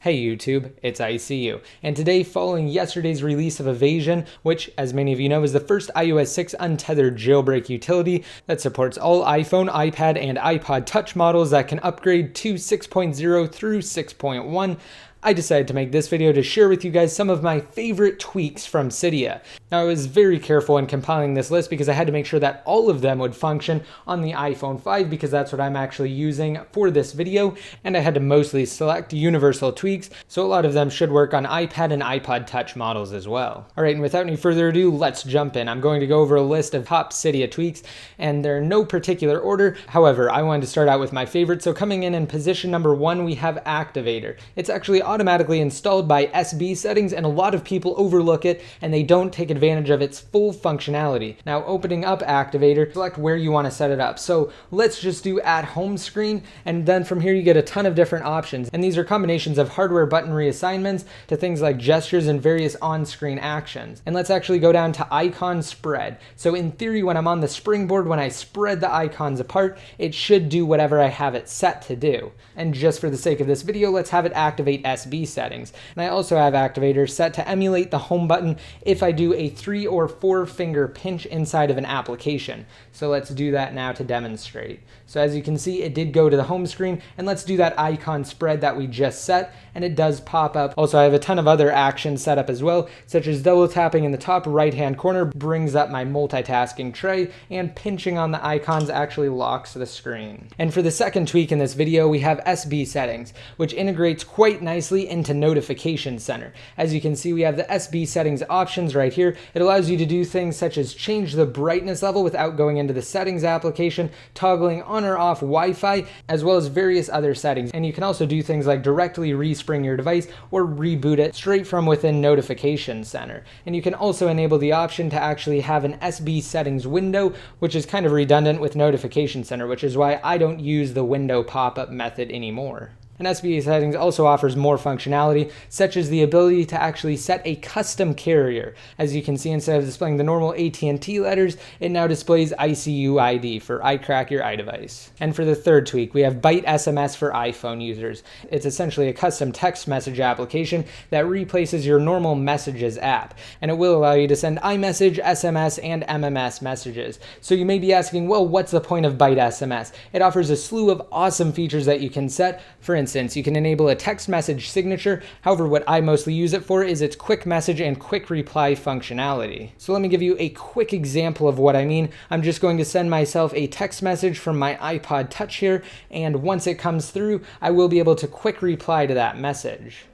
Hey YouTube, it's ICU, and today, following yesterday's release of Evasi0n, which, as many of you know, is the first iOS 6 untethered jailbreak utility that supports all iPhone, iPad, and iPod Touch models that can upgrade to 6.0 through 6.1, I decided to make this video to share with you guys some of my favorite tweaks from Cydia. Now, I was very careful in compiling this list because I had to make sure that all of them would function on the iPhone 5 because that's what I'm actually using for this video, and I had to mostly select universal tweaks, so a lot of them should work on iPad and iPod Touch models as well. Alright, and without any further ado, let's jump in. I'm going to go over a list of top Cydia tweaks, and they're in no particular order. However, I wanted to start out with my favorite, so coming in position number 1, we have Activator. It's actually automatically installed by SB settings, and a lot of people overlook it and they don't take advantage of its full functionality. Now, opening up Activator, select where you want to set it up. So let's just do at home screen, and then from here you get a ton of different options, and these are combinations of hardware button reassignments to things like gestures and various on-screen actions. And let's actually go down to icon spread. So in theory, when I'm on the springboard, when I spread the icons apart, it should do whatever I have it set to do. And just for the sake of this video, let's have it activate SB settings. And I also have Activator set to emulate the home button if I do a 3 or 4 finger pinch inside of an application. So let's do that now to demonstrate. So as you can see, it did go to the home screen, and let's do that icon spread that we just set, and it does pop up. Also, I have a ton of other actions set up as well, such as double tapping in the top right hand corner brings up my multitasking tray, and pinching on the icons actually locks the screen. And for the second tweak in this video, we have SB settings, which integrates quite nicely into Notification Center. As you can see, we have the SB settings options right here. It allows you to do things such as change the brightness level without going into the settings application, toggling on or off Wi-Fi, as well as various other settings. And you can also do things like directly respring your device or reboot it straight from within Notification Center. And you can also enable the option to actually have an SB settings window, which is kind of redundant with Notification Center, which is why I don't use the window pop-up method anymore. And SB settings also offers more functionality, such as the ability to actually set a custom carrier. As you can see, instead of displaying the normal AT&T letters, it now displays ICU ID for I crack your iDevice. And for the third tweak, we have Byte SMS for iPhone users. It's essentially a custom text message application that replaces your normal Messages app, and it will allow you to send iMessage, SMS, and MMS messages. So you may be asking, well, what's the point of Byte SMS? It offers a slew of awesome features that you can set. For instance, you can enable a text message signature. However, what I mostly use it for is its quick message and quick reply functionality. So let me give you a quick example of what I mean. I'm just going to send myself a text message from my iPod Touch here, and once it comes through, I will be able to quick reply to that message.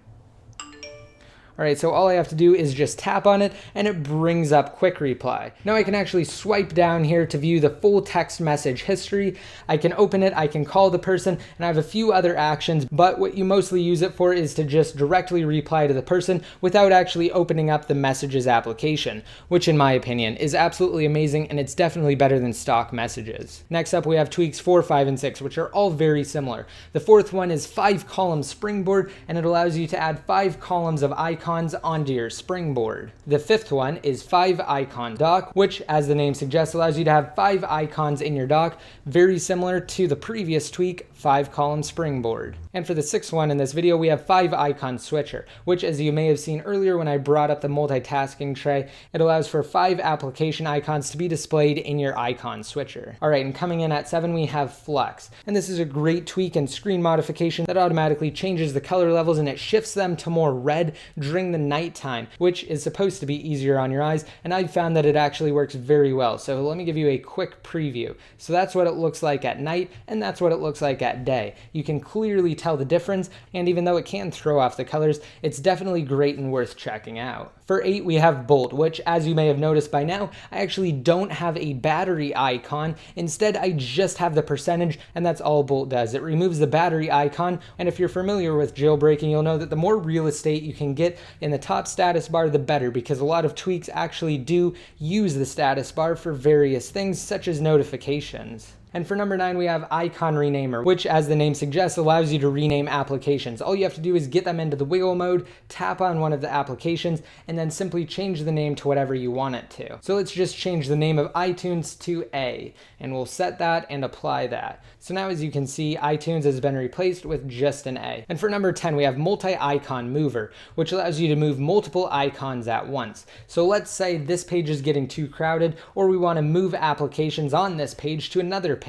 Alright, so all I have to do is just tap on it, and it brings up quick reply. Now I can actually swipe down here to view the full text message history. I can open it, I can call the person, and I have a few other actions, but what you mostly use it for is to just directly reply to the person without actually opening up the Messages application, which in my opinion is absolutely amazing, and it's definitely better than stock messages. Next up, we have tweaks 4, 5, and 6, which are all very similar. The fourth one is 5-column springboard, and it allows you to add 5 columns of icons onto your springboard. The fifth one is 5-icon dock, which, as the name suggests, allows you to have 5 icons in your dock, very similar to the previous tweak, 5-column springboard. And for the sixth one in this video, we have 5-icon switcher, which, as you may have seen earlier when I brought up the multitasking tray, it allows for 5 application icons to be displayed in your icon switcher. Alright, and coming in at 7, we have flux. And this is a great tweak and screen modification that automatically changes the color levels, and it shifts them to more red during the nighttime, which is supposed to be easier on your eyes, and I've found that it actually works very well. So let me give you a quick preview. So that's what it looks like at night, and that's what it looks like at day. You can clearly tell the difference, and even though it can throw off the colors, it's definitely great and worth checking out. For 8, we have bolt, which, as you may have noticed by now, I actually don't have a battery icon. Instead, I just have the percentage, and that's all bolt does. It removes the battery icon, and if you're familiar with jailbreaking, you'll know that the more real estate you can get in the top status bar, the better, because a lot of tweaks actually do use the status bar for various things, such as notifications. And for number 9, we have Icon Renamer, which, as the name suggests, allows you to rename applications. All you have to do is get them into the wiggle mode, tap on one of the applications, and then simply change the name to whatever you want it to. So let's just change the name of iTunes to A, and we'll set that and apply that. So now, as you can see, iTunes has been replaced with just an A. And for number 10, we have Multi-Icon Mover, which allows you to move multiple icons at once. So let's say this page is getting too crowded, or we want to move applications on this page to another page.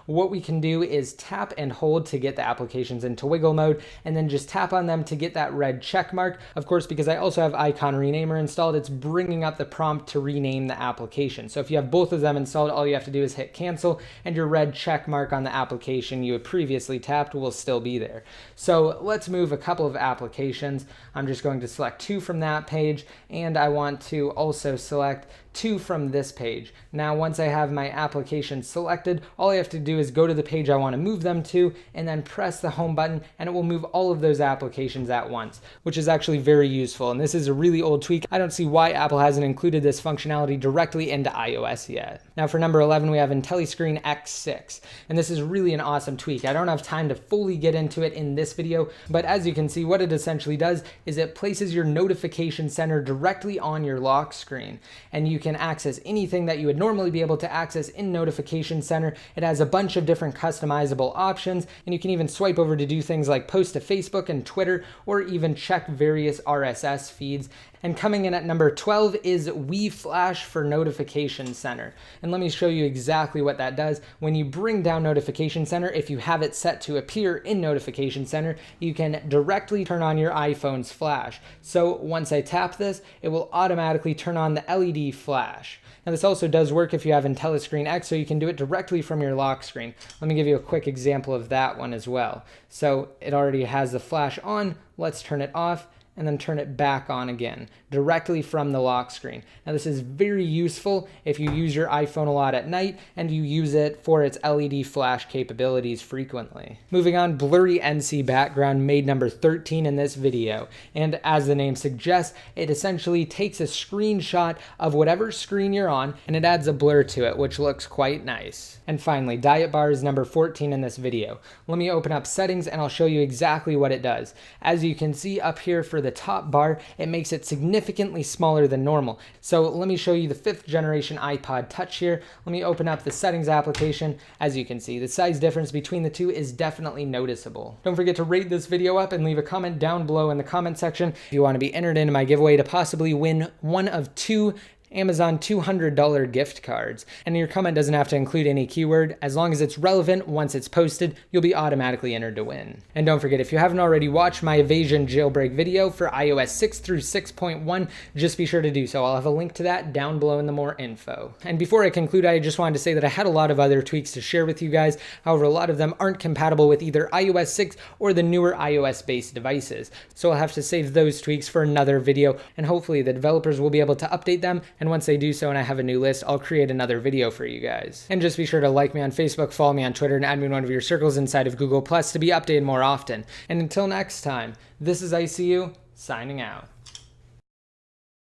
What we can do is tap and hold to get the applications into wiggle mode, and then just tap on them to get that red check mark. Of course, because I also have Icon Renamer installed, it's bringing up the prompt to rename the application. So if you have both of them installed, all you have to do is hit cancel, and your red check mark on the application you had previously tapped will still be there. So let's move a couple of applications. I'm just going to select 2 from that page, and I want to also select 2 from this page. Now, once I have my application selected, all I have to do is go to the page I want to move them to, and then press the home button, and it will move all of those applications at once, which is actually very useful. And this is a really old tweak. I don't see why Apple hasn't included this functionality directly into iOS yet. Now, for number 11, we have IntelliScreen X6, and this is really an awesome tweak. I don't have time to fully get into it in this video, but as you can see, what it essentially does is it places your notification center directly on your lock screen, and you can access anything that you would normally be able to access in Notification Center. It has a bunch of different customizable options, and you can even swipe over to do things like post to Facebook and Twitter, or even check various RSS feeds. And coming in at number 12 is WeFlash for Notification Center. And let me show you exactly what that does. When you bring down Notification Center, if you have it set to appear in Notification Center, you can directly turn on your iPhone's flash. So once I tap this, it will automatically turn on the LED flash. Now, this also does work if you have IntelliScreen X, so you can do it directly from your lock screen. Let me give you a quick example of that one as well. So it already has the flash on. Let's turn it off, and then turn it back on again, directly from the lock screen. Now, this is very useful if you use your iPhone a lot at night and you use it for its LED flash capabilities frequently. Moving on, blurry NC background made number 13 in this video. And as the name suggests, it essentially takes a screenshot of whatever screen you're on, and it adds a blur to it, which looks quite nice. And finally, diet bar is number 14 in this video. Let me open up settings and I'll show you exactly what it does. As you can see up here for the top bar, it makes it significantly smaller than normal. So let me show you the 5th generation iPod Touch here. Let me open up the settings application. As you can see, the size difference between the two is definitely noticeable. Don't forget to rate this video up and leave a comment down below in the comment section if you want to be entered into my giveaway to possibly win one of 2 Amazon $200 gift cards. And your comment doesn't have to include any keyword. As long as it's relevant once it's posted, you'll be automatically entered to win. And don't forget, if you haven't already watched my Evasi0n Jailbreak video for iOS 6 through 6.1, just be sure to do so. I'll have a link to that down below in the more info. And before I conclude, I just wanted to say that I had a lot of other tweaks to share with you guys. However, a lot of them aren't compatible with either iOS 6 or the newer iOS-based devices. So I'll have to save those tweaks for another video, and hopefully the developers will be able to update them. And once they do so and I have a new list, I'll create another video for you guys. And just be sure to like me on Facebook, follow me on Twitter, and add me in one of your circles inside of Google Plus to be updated more often. And until next time, this is ICU, signing out.